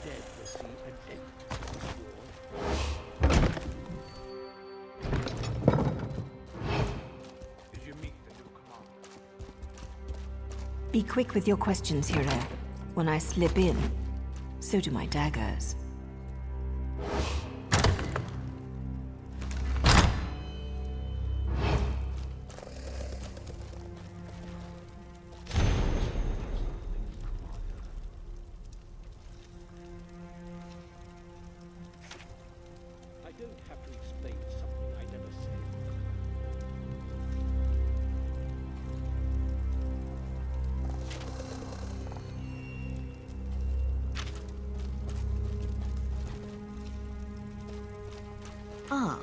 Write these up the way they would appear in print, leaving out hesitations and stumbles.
dead to see an end to this war. Did you meet the new commander? Be quick with your questions, hero. When I slip in, so do my daggers. I don't have to explain something I never said. Ah,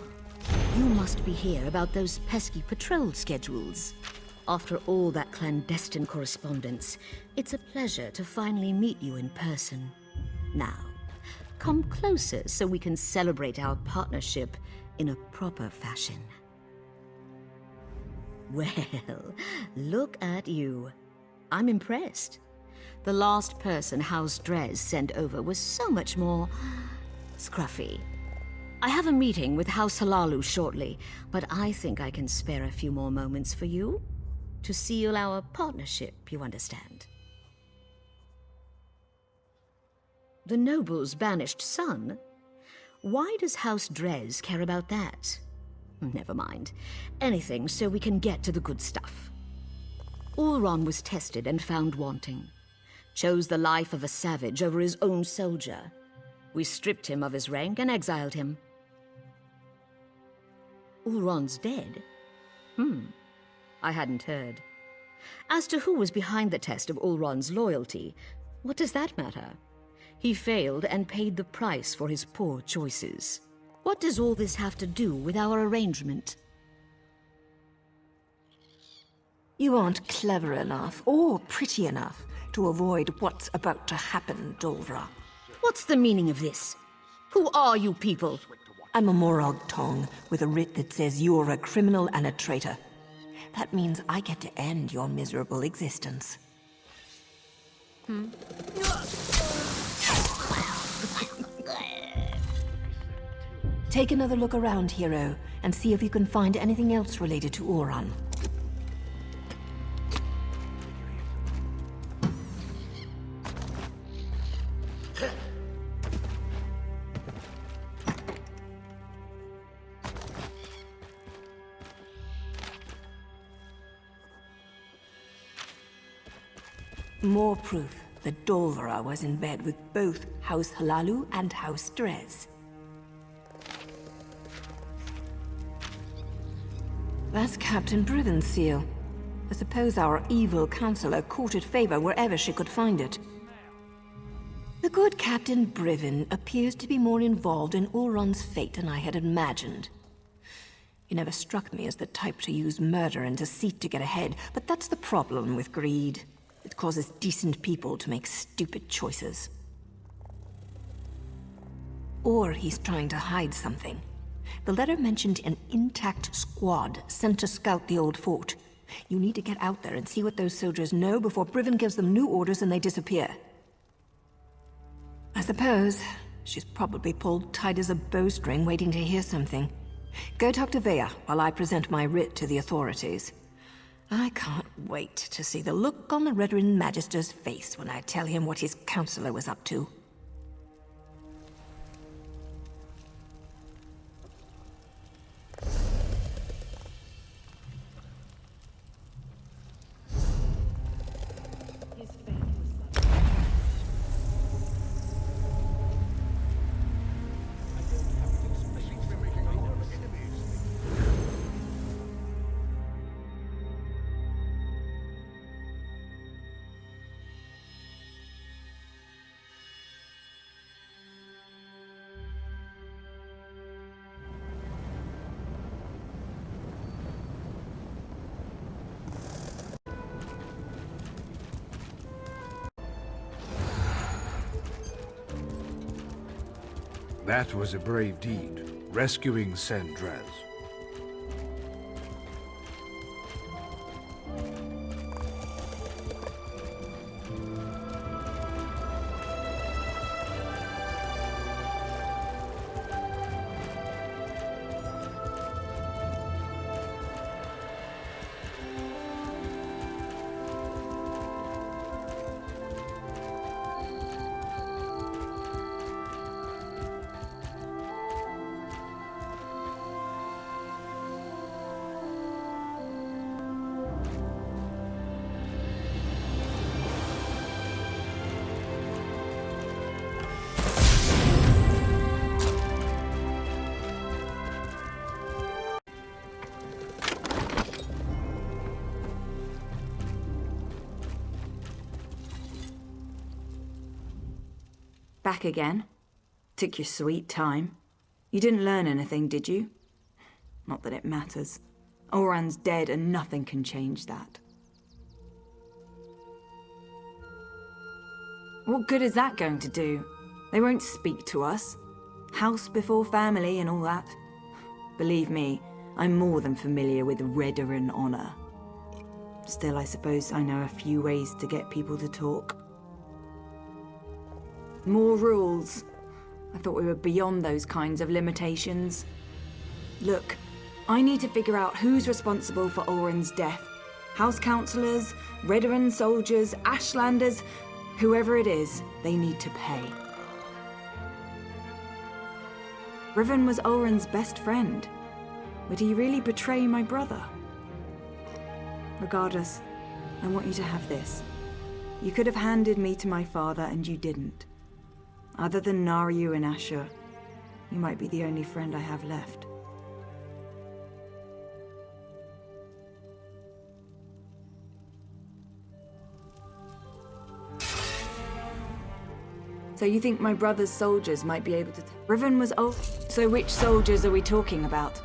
you must be here about those pesky patrol schedules. After all that clandestine correspondence, it's a pleasure to finally meet you in person. Now, come closer so we can celebrate our partnership in a proper fashion. Well, look at you. I'm impressed. The last person House Drez sent over was so much more scruffy. I have a meeting with House Halalu shortly, but I think I can spare a few more moments for you to seal our partnership, you understand. The noble's banished son? Why does House Drez care about that? Never mind. Anything so we can get to the good stuff. Ulron was tested and found wanting. Chose the life of a savage over his own soldier. We stripped him of his rank and exiled him. Ulron's dead? I hadn't heard. As to who was behind the test of Ulron's loyalty, what does that matter? He failed and paid the price for his poor choices. What does all this have to do with our arrangement? You aren't clever enough, or pretty enough, to avoid what's about to happen, Dolvra. What's the meaning of this? Who are you people? I'm a Morag Tong with a writ that says you're a criminal and a traitor. That means I get to end your miserable existence. Take another look around, hero, and see if you can find anything else related to Ulron. More proof that Dolvra was in bed with both House Halalu and House Drez. That's Captain Briven's seal. I suppose our evil counselor courted favor wherever she could find it. The good Captain Briven appears to be more involved in Ulron's fate than I had imagined. He never struck me as the type to use murder and deceit to get ahead, but that's the problem with greed. It causes decent people to make stupid choices. Or he's trying to hide something. The letter mentioned an intact squad sent to scout the old fort. You need to get out there and see what those soldiers know before Briven gives them new orders and they disappear. I suppose she's probably pulled tight as a bowstring waiting to hear something. Go talk to Vea while I present my writ to the authorities. I can't wait to see the look on the Redoran Magister's face when I tell him what his counselor was up to. That was a brave deed, rescuing Sandraz. Back again? Took your sweet time. You didn't learn anything, did you? Not that it matters. Oran's dead and nothing can change that. What good is that going to do? They won't speak to us. House before family and all that. Believe me, I'm more than familiar with Redaran honor. Still, I suppose I know a few ways to get people to talk. More rules. I thought we were beyond those kinds of limitations. Look, I need to figure out who's responsible for Oren's death. House councillors, Redaran soldiers, Ashlanders, whoever it is, they need to pay. Riven was Oren's best friend. Would he really betray my brother? Regardless, I want you to have this. You could have handed me to my father and you didn't. Other than Naryu and Asher, you might be the only friend I have left. So you think my brother's soldiers might be able to... Riven was old. So which soldiers are we talking about?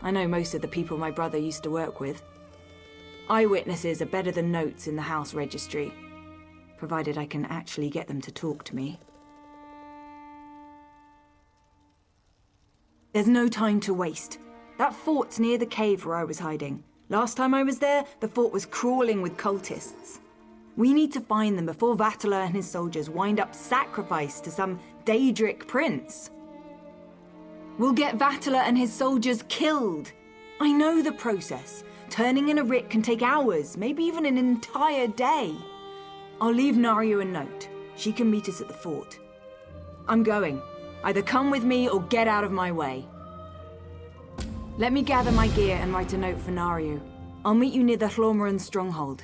I know most of the people my brother used to work with. Eyewitnesses are better than notes in the house registry, provided I can actually get them to talk to me. There's no time to waste. That fort's near the cave where I was hiding. Last time I was there, the fort was crawling with cultists. We need to find them before Vatala and his soldiers wind up sacrificed to some Daedric prince. We'll get Vatala and his soldiers killed. I know the process. Turning in a writ can take hours, maybe even an entire day. I'll leave Naryu a note. She can meet us at the fort. I'm going. Either come with me or get out of my way. Let me gather my gear and write a note for Naryu. I'll meet you near the Hlormaran stronghold.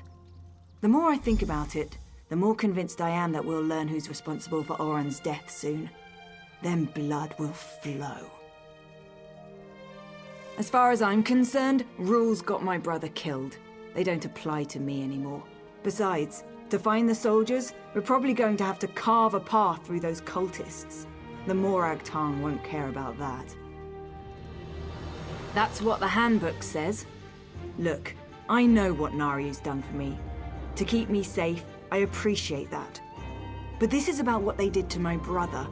The more I think about it, the more convinced I am that we'll learn who's responsible for Oran's death soon. Then blood will flow. As far as I'm concerned, rules got my brother killed. They don't apply to me anymore. Besides, to find the soldiers, we're probably going to have to carve a path through those cultists. The Morag Tang won't care about that. That's what the handbook says. Look, I know what Naryu's done for me. To keep me safe, I appreciate that. But this is about what they did to my brother.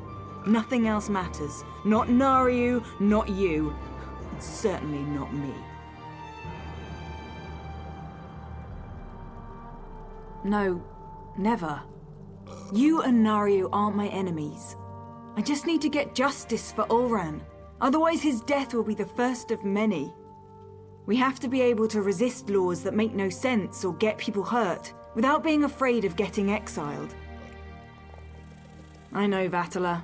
Nothing else matters. Not Naryu, not you. And certainly not me. No, never. You and Naryu aren't my enemies. I just need to get justice for Ulran. Otherwise his death will be the first of many. We have to be able to resist laws that make no sense or get people hurt, without being afraid of getting exiled. I know Vatala.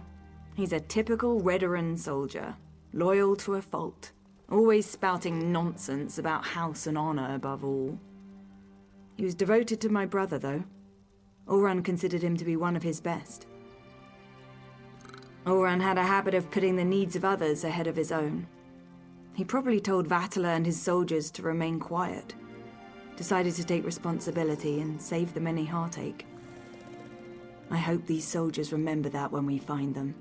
He's a typical Redaran soldier, loyal to a fault, always spouting nonsense about house and honor above all. He was devoted to my brother, though. Ulran considered him to be one of his best. Ulran had a habit of putting the needs of others ahead of his own. He probably told Vatala and his soldiers to remain quiet, decided to take responsibility and save them any heartache. I hope these soldiers remember that when we find them.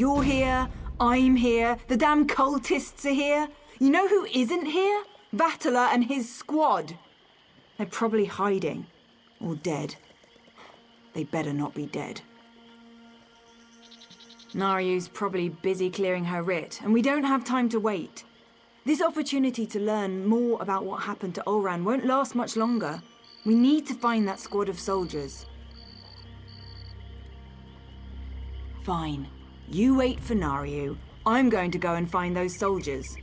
You're here, I'm here, the damn cultists are here. You know who isn't here? Vattler and his squad. They're probably hiding. Or dead. They better not be dead. Naryu's probably busy clearing her writ, and we don't have time to wait. This opportunity to learn more about what happened to Olran won't last much longer. We need to find that squad of soldiers. Fine. You wait for Naryu. I'm going to go and find those soldiers.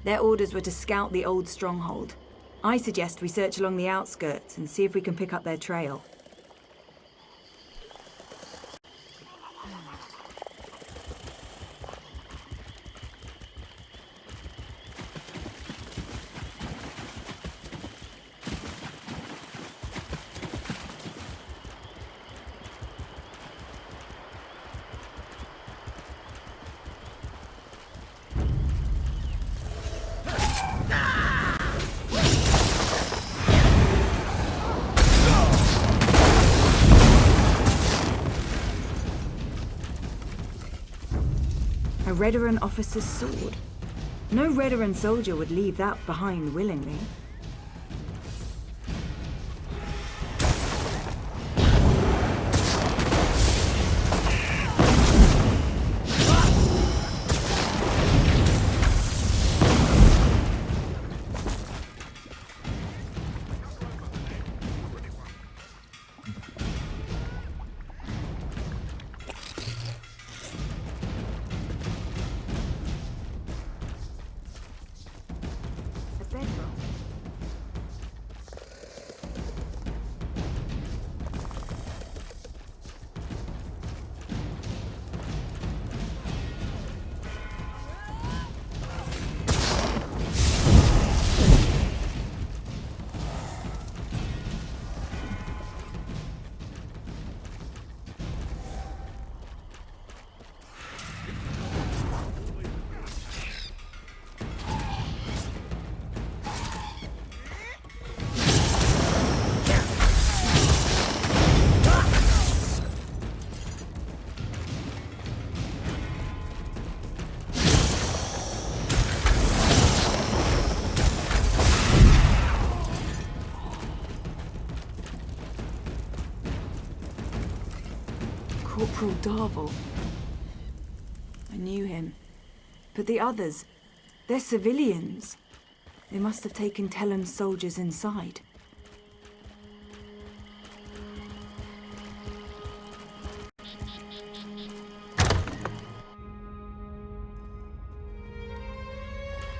Their orders were to scout the old stronghold. I suggest we search along the outskirts and see if we can pick up their trail. A Redoran officer's sword. No Redoran soldier would leave that behind willingly. Corporal Darvel. I knew him. But the others, they're civilians. They must have taken Tellem's soldiers inside.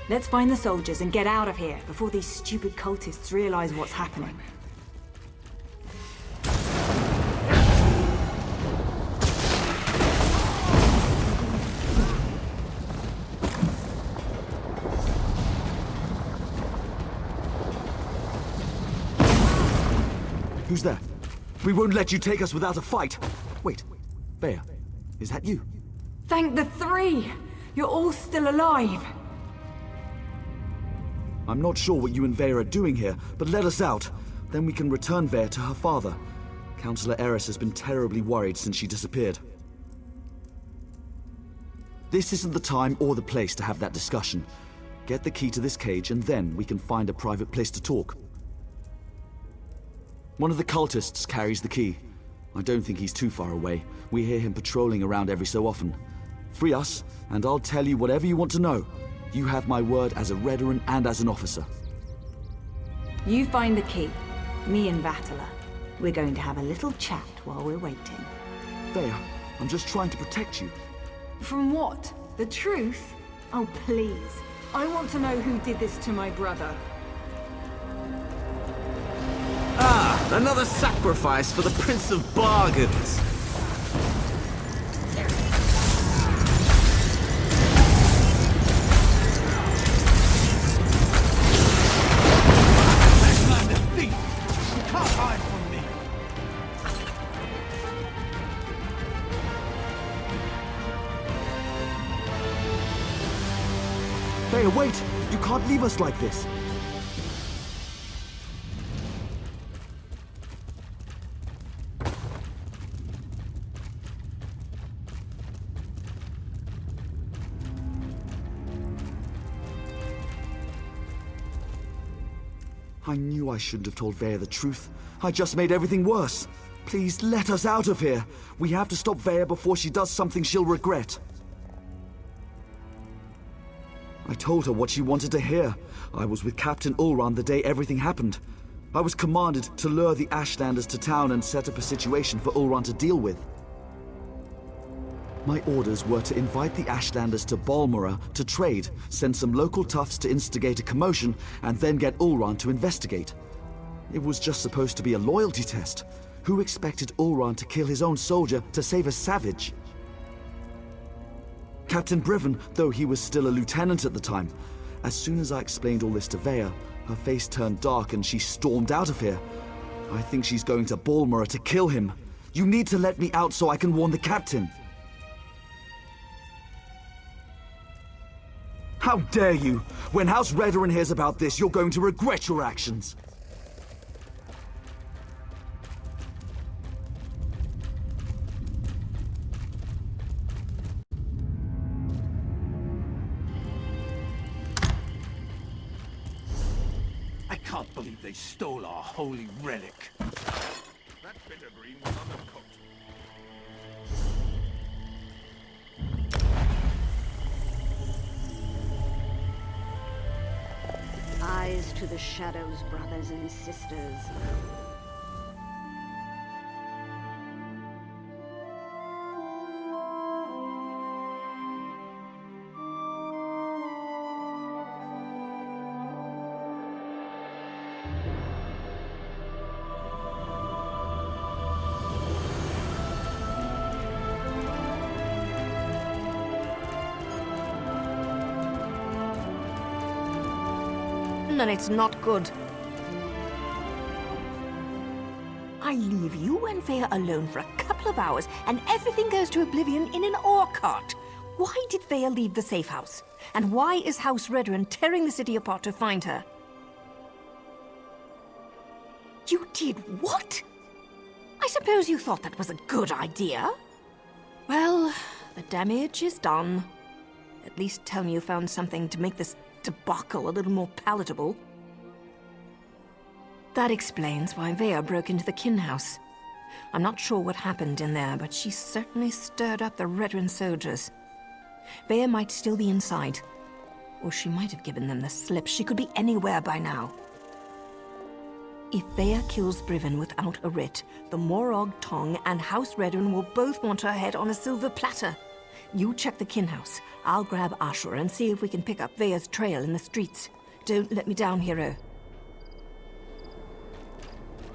Let's find the soldiers and get out of here before these stupid cultists realize what's happening. Who's there? We won't let you take us without a fight. Wait, Bea, is that you? Thank the three! You're all still alive! I'm not sure what you and Vea are doing here, but let us out. Then we can return Vea to her father. Councillor Eris has been terribly worried since she disappeared. This isn't the time or the place to have that discussion. Get the key to this cage and then we can find a private place to talk. One of the cultists carries the key. I don't think he's too far away. We hear him patrolling around every so often. Free us, and I'll tell you whatever you want to know. You have my word as a Redoran and as an officer. You find the key. Me and Vattler. We're going to have a little chat while we're waiting. Vea, I'm just trying to protect you. From what? The truth? Oh, please. I want to know who did this to my brother. Ah, another sacrifice for the Prince of Bargains. That man a thief! You can't hide from me! Vea, wait! You can't leave us like this! I knew I shouldn't have told Vea the truth. I just made everything worse. Please let us out of here. We have to stop Vea before she does something she'll regret. I told her what she wanted to hear. I was with Captain Ulran the day everything happened. I was commanded to lure the Ashlanders to town and set up a situation for Ulran to deal with. My orders were to invite the Ashlanders to Balmora to trade, send some local toughs to instigate a commotion, and then get Ulran to investigate. It was just supposed to be a loyalty test. Who expected Ulran to kill his own soldier to save a savage? Captain Briven, though he was still a lieutenant at the time, as soon as I explained all this to Vea, her face turned dark and she stormed out of here. I think she's going to Balmora to kill him. You need to let me out so I can warn the captain. How dare you! When House Redoran hears about this, you're going to regret your actions. I can't believe they stole our holy relic. That bitter green was undercooked. Eyes to the shadows, brothers and sisters. And it's not good. I leave you and Vea alone for a couple of hours, and everything goes to oblivion in an ore cart. Why did Vea leave the safe house? And why is House Redoran tearing the city apart to find her? You did what? I suppose you thought that was a good idea? Well, the damage is done. At least tell me you found something to make this debacle a little more palatable. That explains why Vea broke into the kin house. I'm not sure what happened in there, but she certainly stirred up the Redoran soldiers. Vea might still be inside, or she might have given them the slip. She could be anywhere by now. If Vea kills Briven without a writ, the Morag Tong and House Redoran will both want her head on a silver platter. You check the kin house. I'll grab Ashur and see if we can pick up Vea's trail in the streets. Don't let me down, hero.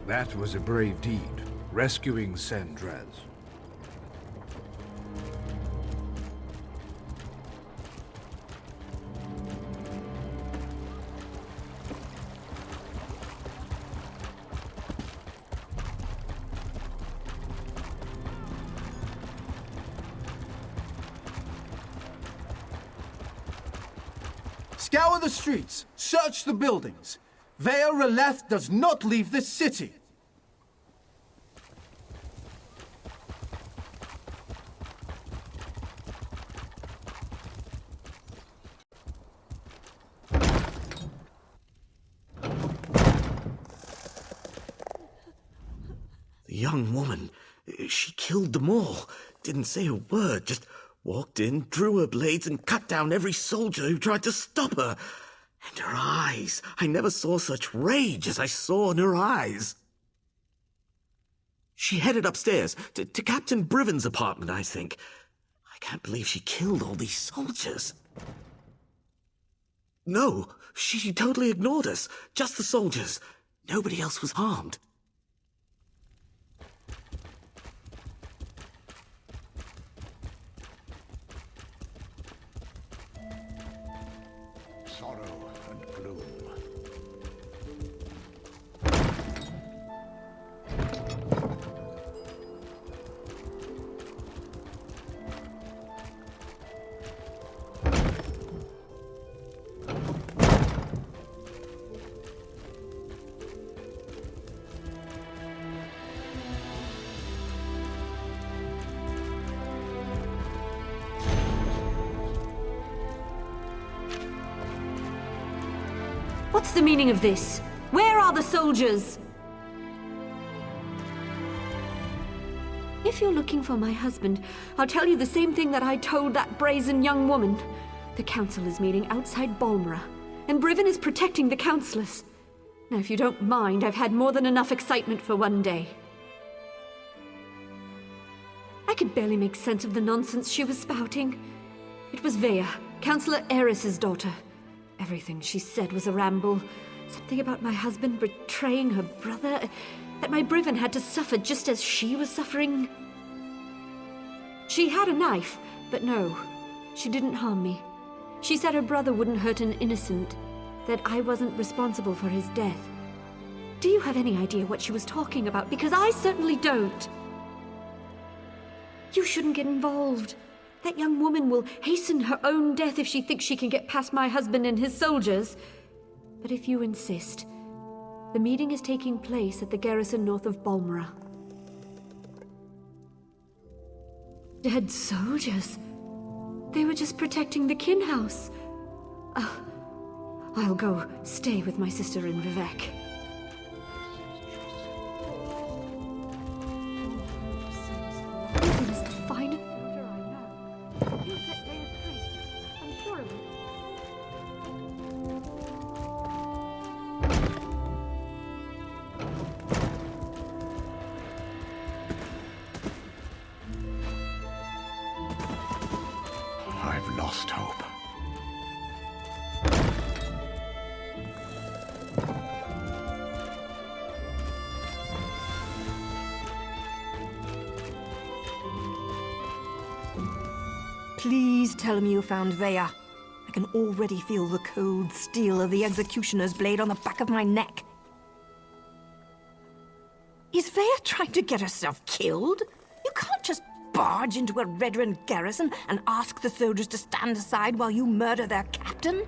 That was a brave deed, rescuing Sendraz. Scour the streets, search the buildings. Vea Releth does not leave this city. The young woman, she killed them all. Didn't say a word, just walked in, drew her blades, and cut down every soldier who tried to stop her. And her eyes, I never saw such rage as I saw in her eyes. She headed upstairs, to Captain Briven's apartment, I think. I can't believe she killed all these soldiers. No, she totally ignored us. Just the soldiers. Nobody else was harmed. Sorrow and gloom. What's the meaning of this? Where are the soldiers? If you're looking for my husband, I'll tell you the same thing that I told that brazen young woman. The council is meeting outside Balmora, and Briven is protecting the councillors. Now, if you don't mind, I've had more than enough excitement for one day. I could barely make sense of the nonsense she was spouting. It was Vea, Councillor Eris's daughter. Everything she said was a ramble. Something about my husband betraying her brother, that my Briven had to suffer just as she was suffering. She had a knife, but no, she didn't harm me. She said her brother wouldn't hurt an innocent, that I wasn't responsible for his death. Do you have any idea what she was talking about? Because I certainly don't. You shouldn't get involved. That young woman will hasten her own death if she thinks she can get past my husband and his soldiers. But if you insist, the meeting is taking place at the garrison north of Balmora. Dead soldiers? They were just protecting the kin house. I'll go stay with my sister in Vivek. This is the finest soldier I know. You set Vea straight. I'm sure it will. I've lost hope. Please tell me you found Vea. I can already feel the cold steel of the executioner's blade on the back of my neck. Is Vea trying to get herself killed? You can't just barge into a Redren garrison and ask the soldiers to stand aside while you murder their captain?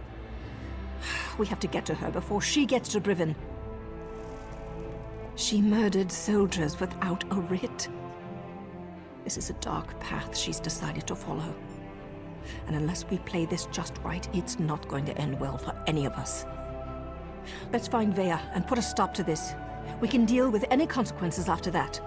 We have to get to her before she gets to Briven. She murdered soldiers without a writ. This is a dark path she's decided to follow. And unless we play this just right, it's not going to end well for any of us. Let's find Vea and put a stop to this. We can deal with any consequences after that.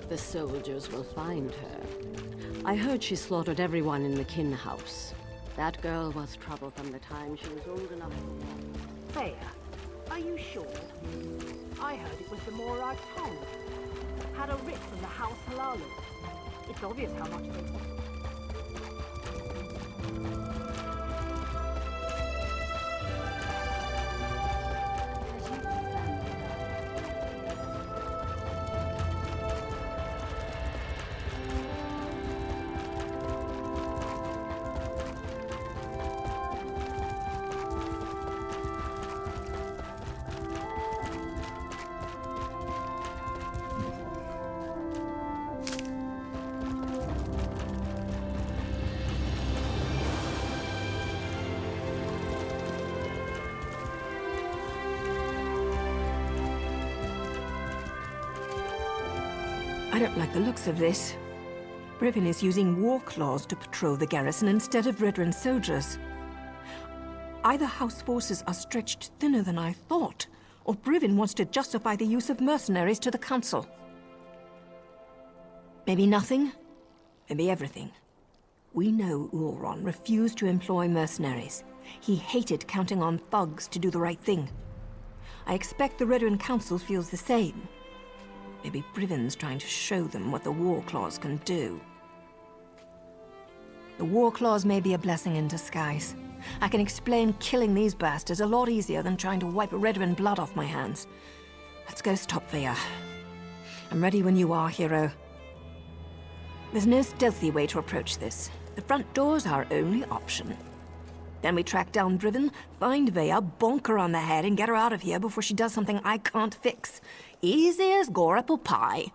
The soldiers will find her. I heard she slaughtered everyone in the kin house. That girl was trouble from the time she was old enough. Vea, are you sure? I heard it was the Morag Tong. Had a writ from the House Halalu. It's obvious how much they want. I don't like the looks of this. Briven is using war claws to patrol the garrison instead of Redren soldiers. Either House forces are stretched thinner than I thought, or Briven wants to justify the use of mercenaries to the council. Maybe nothing, maybe everything. We know Ulron refused to employ mercenaries. He hated counting on thugs to do the right thing. I expect the Redren Council feels the same. Maybe Briven's trying to show them what the war claws can do. The war claws may be a blessing in disguise. I can explain killing these bastards a lot easier than trying to wipe Redren blood off my hands. Let's go stop Vea. I'm ready when you are, hero. There's no stealthy way to approach this. The front door's our only option. Then we track down Driven, find Vea, bonk her on the head, and get her out of here before she does something I can't fix. Easy as gore apple pie.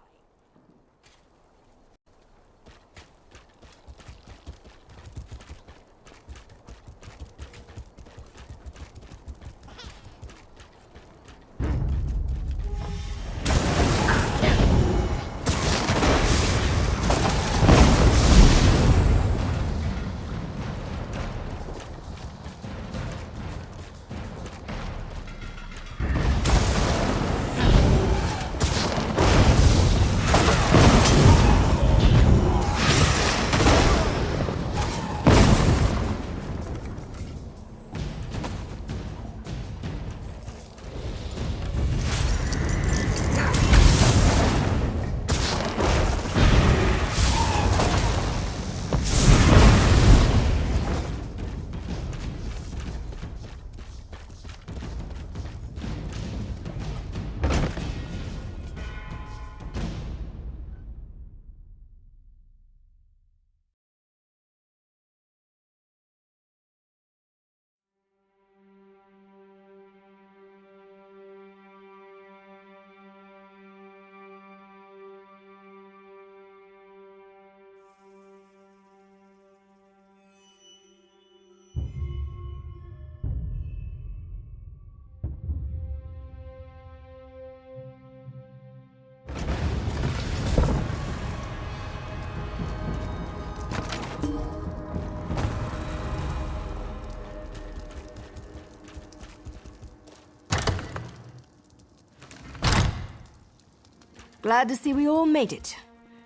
Glad to see we all made it.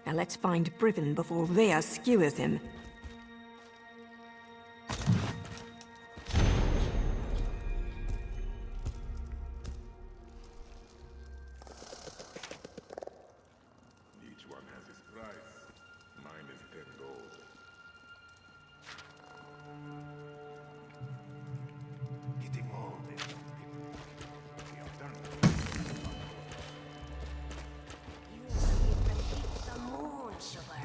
Now let's find Briven before Vea skewers him. Each one has his price. Mine is 10 gold. Getting old. We have done it. The moon, sugar.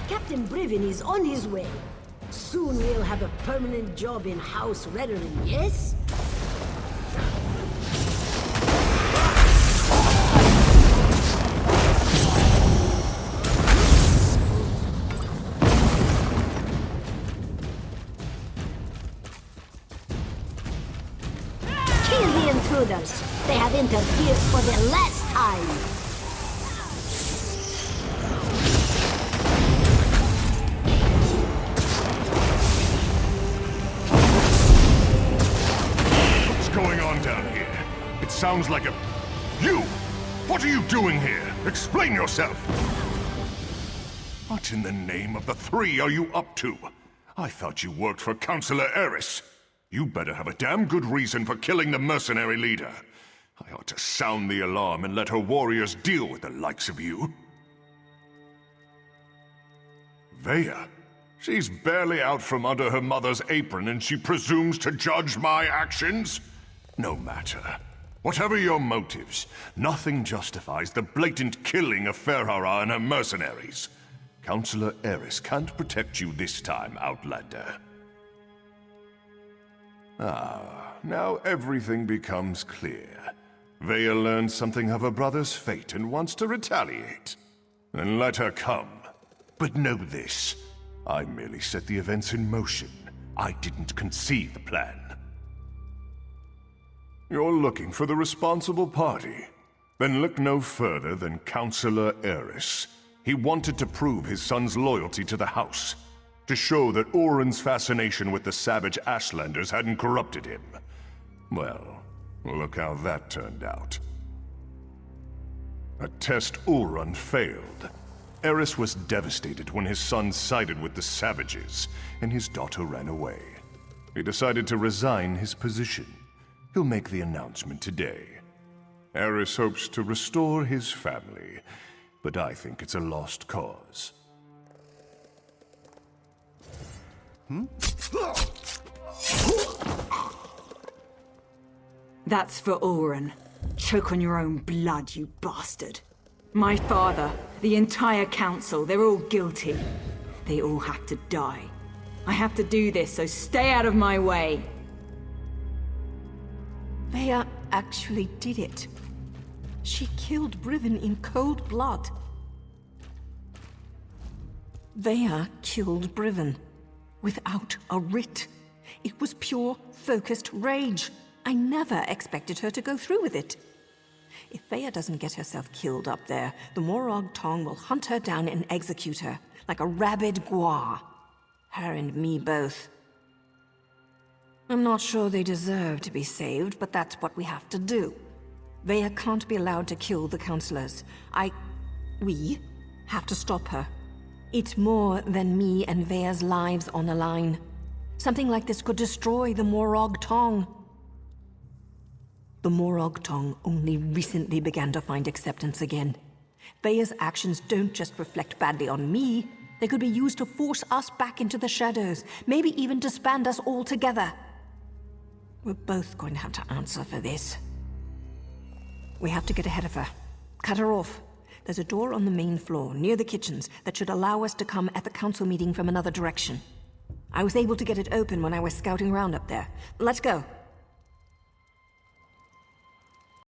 Captain Briven is on his way. Soon we'll have a permanent job in House Redderin, yes? Kill the intruders. They have interfered for the last time. Sounds like a... You! What are you doing here? Explain yourself! What in the name of the three are you up to? I thought you worked for Councillor Eris. You better have a damn good reason for killing the mercenary leader. I ought to sound the alarm and let her warriors deal with the likes of you. Vea? She's barely out from under her mother's apron and she presumes to judge my actions? No matter. Whatever your motives, nothing justifies the blatant killing of Ferhara and her mercenaries. Councillor Eris can't protect you this time, Outlander. Ah, now everything becomes clear. Vea learned something of her brother's fate and wants to retaliate. Then let her come. But know this. I merely set the events in motion. I didn't conceive the plan. You're looking for the responsible party. Then look no further than Counselor Eris. He wanted to prove his son's loyalty to the House. To show that Oren's fascination with the savage Ashlanders hadn't corrupted him. Well, look how that turned out. A test Oren failed. Eris was devastated when his son sided with the savages, and his daughter ran away. He decided to resign his position. He'll make the announcement today. Eris hopes to restore his family, but I think it's a lost cause. That's for Oren. Choke on your own blood, you bastard. My father, the entire council, they're all guilty. They all have to die. I have to do this, so stay out of my way. Vea actually did it. She killed Brivin in cold blood. Vea killed Brivin. Without a writ. It was pure, focused rage. I never expected her to go through with it. If Vea doesn't get herself killed up there, the Morag Tong will hunt her down and execute her, like a rabid gua. Her and me both. I'm not sure they deserve to be saved, but that's what we have to do. Vea can't be allowed to kill the counselors. We have to stop her. It's more than me and Vea's lives on the line. Something like this could destroy the Morag Tong. The Morag Tong only recently began to find acceptance again. Vea's actions don't just reflect badly on me. They could be used to force us back into the shadows, maybe even disband us all together. We're both going to have to answer for this. We have to get ahead of her. Cut her off. There's a door on the main floor, near the kitchens, that should allow us to come at the council meeting from another direction. I was able to get it open when I was scouting around up there. Let's go.